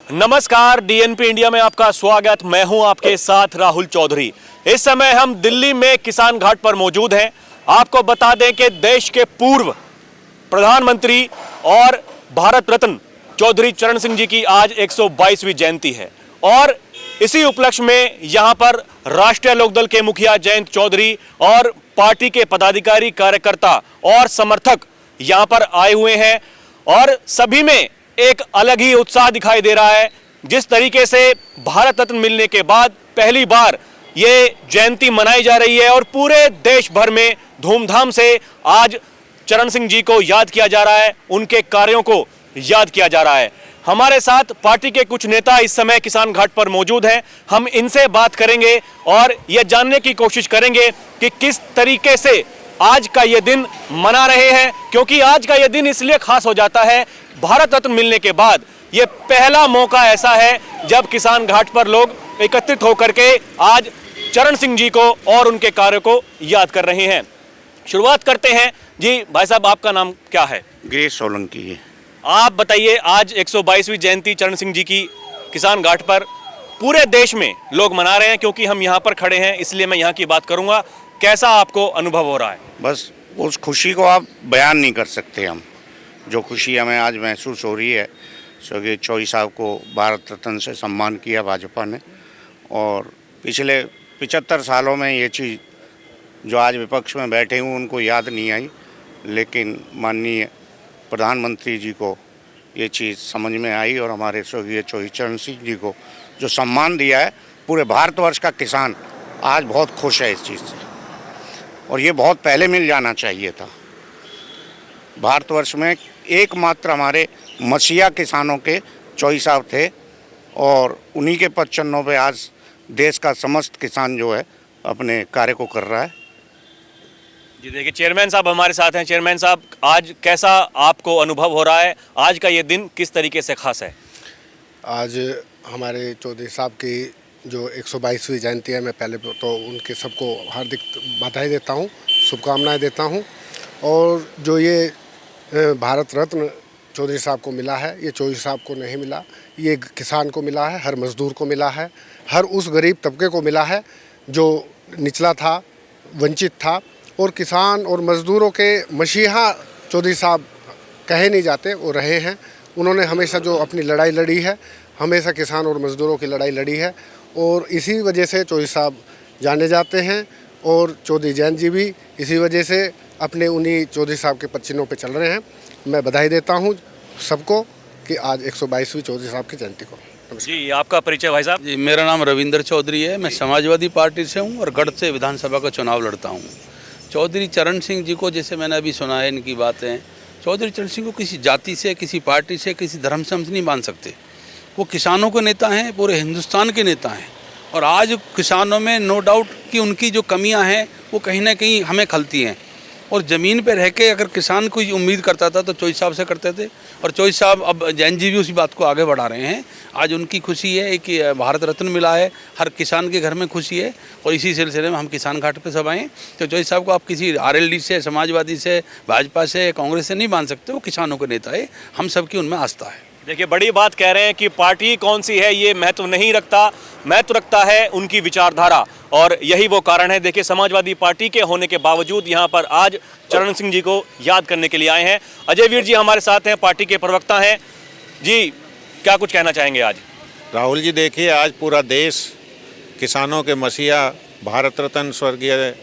नमस्कार, DNP India में आपका स्वागत। मैं हूं आपके साथ राहुल चौधरी। इस समय हम दिल्ली में किसान घाट पर मौजूद हैं। आपको बता दें कि देश के पूर्व प्रधानमंत्री और भारत रत्न चौधरी चरण सिंह जी की आज 122वीं जयंती है और इसी उपलक्ष्य में यहां पर राष्ट्रीय लोकदल के मुखिया जयंत चौधरी और पार्टी के पदाधिकारी, कार्यकर्ता और समर्थक यहां पर आए हुए हैं और सभी में एक अलग ही उत्साह दिखाई दे रहा है। जिस तरीके से भारत रत्न मिलने के बाद पहली बार ये जयंती मनाई जा रही है और पूरे देश भर में धूमधाम से आज चरण सिंह जी को याद किया जा रहा है, उनके कार्यों को याद किया जा रहा है। हमारे साथ पार्टी के कुछ नेता इस समय किसान घाट पर मौजूद हैं। हम इनसे बात करेंगे और यह जानने की कोशिश करेंगे कि किस तरीके से आज का ये दिन मना रहे हैं, क्योंकि आज का ये दिन इसलिए खास हो जाता है, भारत रत्न मिलने के बाद ये पहला मौका ऐसा है जब किसान घाट पर लोग एकत्रित होकर के आज चरण सिंह जी को और उनके कार्यों को याद कर रहे हैं। शुरुआत करते हैं। जी भाई साहब, आपका नाम क्या है? गिरीश सोलंकी है। आप बताइए, आज 122वीं जयंती चरण सिंह जी की किसान घाट पर पूरे देश में लोग मना रहे हैं, क्योंकि हम यहाँ पर खड़े हैं इसलिए मैं यहाँ की बात करूँगा। कैसा आपको अनुभव हो रहा है? बस उस खुशी को आप बयान नहीं कर सकते। हम जो खुशी हमें आज महसूस हो रही है, स्वर्गीय चौधरी साहब को भारत रत्न से सम्मान किया भाजपा ने, और पिछले 75 सालों में ये चीज़ जो आज विपक्ष में बैठे हुए उनको याद नहीं आई, लेकिन माननीय प्रधानमंत्री जी को ये चीज़ समझ में आई और हमारे स्वर्गीय चौधरी चरण सिंह जी को जो सम्मान दिया है, पूरे भारतवर्ष का किसान आज बहुत खुश है इस चीज़ से, और ये बहुत पहले मिल जाना चाहिए था। भारतवर्ष में एकमात्र हमारे मसीहा किसानों के चौधरी साहब थे और उन्हीं के पद चिन्हों पे आज देश का समस्त किसान जो है अपने कार्य को कर रहा है। जी देखिए, चेयरमैन साहब हमारे साथ हैं। चेयरमैन साहब, आज कैसा आपको अनुभव हो रहा है? आज का ये दिन किस तरीके से खास है? आज हमारे चौधरी साहब की जो 122वीं जयंती है, मैं पहले तो उनके सबको हार्दिक बधाई देता हूँ, शुभकामनाएं देता हूँ। और जो ये भारत रत्न चौधरी साहब को मिला है, ये चौधरी साहब को नहीं मिला, ये किसान को मिला है, हर मज़दूर को मिला है, हर उस गरीब तबके को मिला है जो निचला था, वंचित था। और किसान और मज़दूरों के मसीहा चौधरी साहब कहे नहीं जाते, वो रहे हैं। उन्होंने हमेशा जो अपनी लड़ाई लड़ी है, हमेशा किसान और मज़दूरों की लड़ाई लड़ी है, और इसी वजह से चौधरी साहब जाने जाते हैं। और चौधरी जयंत जी भी इसी वजह से अपने उन्हीं चौधरी साहब के पद चिन्हों पर चल रहे हैं। मैं बधाई देता हूं सबको कि आज 122वीं चौधरी साहब की जयंती को। जी, आपका परिचय भाई साहब? जी, मेरा नाम रविंदर चौधरी है। मैं समाजवादी पार्टी से हूं और गढ़ से विधानसभा का चुनाव लड़ता हूं। चौधरी चरण सिंह जी को, जैसे मैंने अभी सुना है इनकी बातें, चौधरी चरण सिंह को किसी जाति से, किसी पार्टी से, किसी धर्म से हम नहीं मान सकते। वो किसानों के नेता हैं, पूरे हिंदुस्तान के नेता हैं। और आज किसानों में नो डाउट कि उनकी जो कमियां हैं वो कहीं ना कहीं हमें खलती हैं। और ज़मीन पे रह के अगर किसान कोई उम्मीद करता था तो चौधरी साहब से करते थे, और चौधरी साहब, अब जैन जी भी उसी बात को आगे बढ़ा रहे हैं। आज उनकी खुशी है कि भारत रत्न मिला है, हर किसान के घर में खुशी है, और इसी सिलसिले में हम किसान घाट पे सब आए। तो चौधरी साहब को आप किसी आरएलडी से, समाजवादी से, भाजपा से, कांग्रेस से नहीं मान सकते। वो किसानों के नेता है, हम सबकी उनमें आस्था है। देखिए, बड़ी बात कह रहे हैं कि पार्टी कौन सी है ये महत्व नहीं रखता, महत्व रखता है उनकी विचारधारा, और यही वो कारण है। देखिए, समाजवादी पार्टी के होने के बावजूद यहाँ पर आज चरण सिंह जी को याद करने के लिए आए हैं। अजय वीर जी हमारे साथ हैं, पार्टी के प्रवक्ता हैं। जी, क्या कुछ कहना चाहेंगे आज? राहुल जी, देखिए, आज पूरा देश किसानों के मसीहा भारत रत्न स्वर्गीय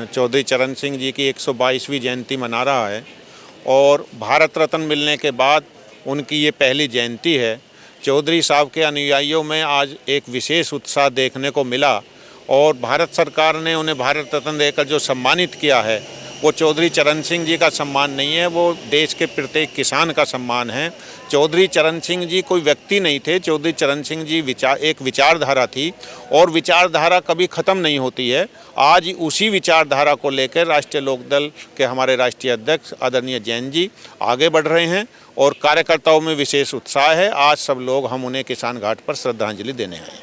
चौधरी चरण सिंह जी की 122वीं जयंती मना रहा है, और भारत रत्न मिलने के बाद उनकी ये पहली जयंती है। चौधरी साहब के अनुयायियों में आज एक विशेष उत्साह देखने को मिला, और भारत सरकार ने उन्हें भारत रत्न देकर जो सम्मानित किया है वो चौधरी चरण सिंह जी का सम्मान नहीं है, वो देश के प्रत्येक किसान का सम्मान है। चौधरी चरण सिंह जी कोई व्यक्ति नहीं थे, चौधरी चरण सिंह जी एक विचारधारा थी, और विचारधारा कभी ख़त्म नहीं होती है। आज उसी विचारधारा को लेकर राष्ट्रीय लोकदल के हमारे राष्ट्रीय अध्यक्ष आदरणीय जैन जी आगे बढ़ रहे हैं, और कार्यकर्ताओं में विशेष उत्साह है। आज सब लोग हम उन्हें किसान घाट पर श्रद्धांजलि देने आए।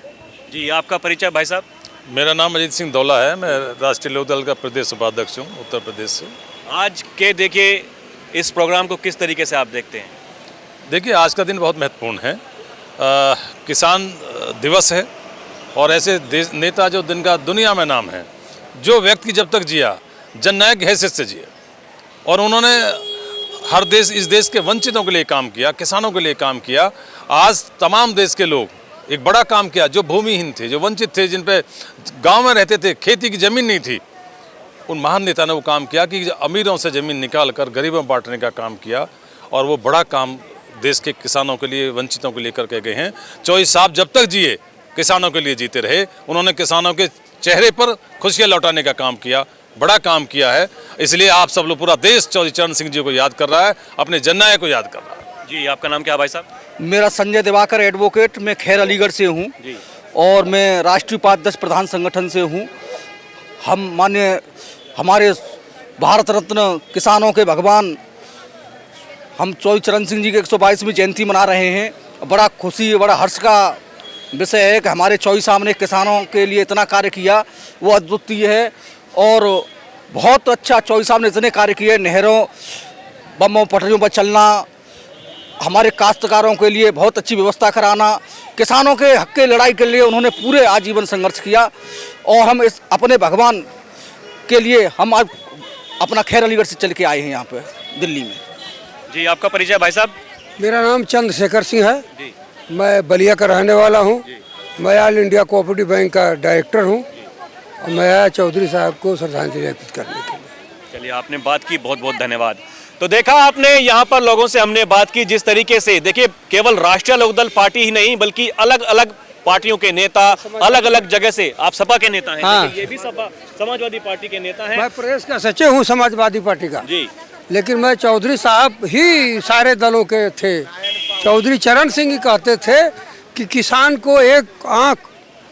जी, आपका परिचय भाई साहब? मेरा नाम अजीत सिंह दौला है। मैं राष्ट्रीय लोकदल का प्रदेश उपाध्यक्ष हूँ, उत्तर प्रदेश से। आज के देखिए इस प्रोग्राम को किस तरीके से आप देखते हैं? देखिए, आज का दिन बहुत महत्वपूर्ण है। किसान दिवस है और ऐसे नेता जो दिन का दुनिया में नाम है, जो व्यक्ति जब तक जिया जननायक की हैसियत से जिए और उन्होंने हर देश इस देश के वंचितों के लिए काम किया, किसानों के लिए काम किया। आज तमाम देश के लोग एक बड़ा काम किया, जो भूमिहीन थे, जो वंचित थे, जिन पे गांव में रहते थे, खेती की ज़मीन नहीं थी, उन महान नेता ने वो काम किया कि अमीरों से ज़मीन निकाल कर गरीबों में बांटने का काम किया और वो बड़ा काम देश के किसानों के लिए, वंचितों के लिए करके गए हैं। चौधरी साहब जब तक जिए किसानों के लिए जीते रहे, उन्होंने किसानों के चेहरे पर खुशियाँ लौटाने का काम किया, बड़ा काम किया है। इसलिए आप सब लोग, पूरा देश चौधरी चरण सिंह जी को याद कर रहा है, अपने जननायक को याद कर रहा है। जी, आपका नाम क्या है भाई साहब? मेरा संजय दिवाकर एडवोकेट, मैं खैर अलीगढ़ से हूँ और मैं राष्ट्रीय उपाध्यक्ष प्रधान संगठन से हूँ। हम मान्य हमारे भारत रत्न किसानों के भगवान हम चौधरी चरण सिंह जी की 122वीं जयंती मना रहे हैं। बड़ा खुशी, बड़ा हर्ष का विषय है कि हमारे चौधरी साहब ने किसानों के लिए इतना कार्य किया, वो अद्वितीय है और बहुत अच्छा चौधरी साहब ने इतने कार्य किए। नहरों, बमों, पटरियों पर चलना, हमारे काश्तकारों के लिए बहुत अच्छी व्यवस्था कराना, किसानों के हक के लड़ाई के लिए उन्होंने पूरे आजीवन संघर्ष किया और हम इस अपने भगवान के लिए हम आज अपना खैर अलीगढ़ से चल के आए हैं यहाँ पे दिल्ली में। जी, आपका परिचय भाई साहब? मेरा नाम चंद्रशेखर सिंह है। मैं बलिया का रहने वाला हूँ। मैं ऑल इंडिया कोऑपरेटिव बैंक का डायरेक्टर हूँ और मैं आया चौधरी साहब को श्रद्धांजलि अर्पित करने के लिए। चलिए, आपने बात की, बहुत बहुत धन्यवाद। तो देखा आपने, यहाँ पर लोगों से हमने बात की जिस तरीके से, देखिए केवल राष्ट्रीय लोकदल पार्टी ही नहीं बल्कि अलग अलग पार्टियों के नेता, अलग अलग जगह से, आप सपा के नेता हैं। हाँ। ये भी सपा समाजवादी पार्टी के नेता हैं। मैं प्रदेश का सचिव हूँ समाजवादी पार्टी का जी, लेकिन मैं चौधरी साहब ही सारे दलों के थे। चौधरी चरण सिंह ही कहते थे कि किसान को एक आंख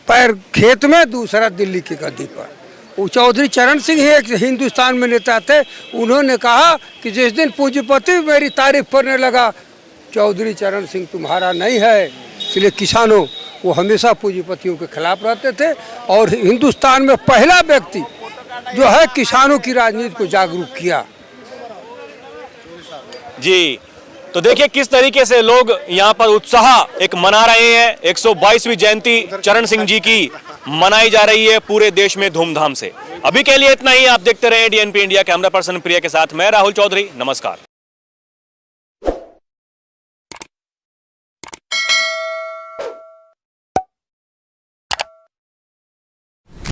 पैर खेत में, दूसरा दिल्ली की गद्दी पर। वो चौधरी चरण सिंह ही एक हिंदुस्तान में नेता थे। उन्होंने कहा कि जिस दिन पूंजीपति मेरी तारीफ करने लगा, चौधरी चरण सिंह तुम्हारा नहीं है। इसलिए किसानों, वो हमेशा पूंजीपतियों के खिलाफ रहते थे और हिंदुस्तान में पहला व्यक्ति जो है किसानों की राजनीति को जागरूक किया। जी, तो देखिए किस तरीके से लोग यहाँ पर उत्साह एक मना रहे हैं। 122वीं जयंती चरण सिंह जी की मनाई जा रही है पूरे देश में धूमधाम से। अभी के लिए इतना ही। आप देखते रहे DNP इंडिया। कैमरा पर्सन प्रिया के साथ मैं राहुल चौधरी। नमस्कार।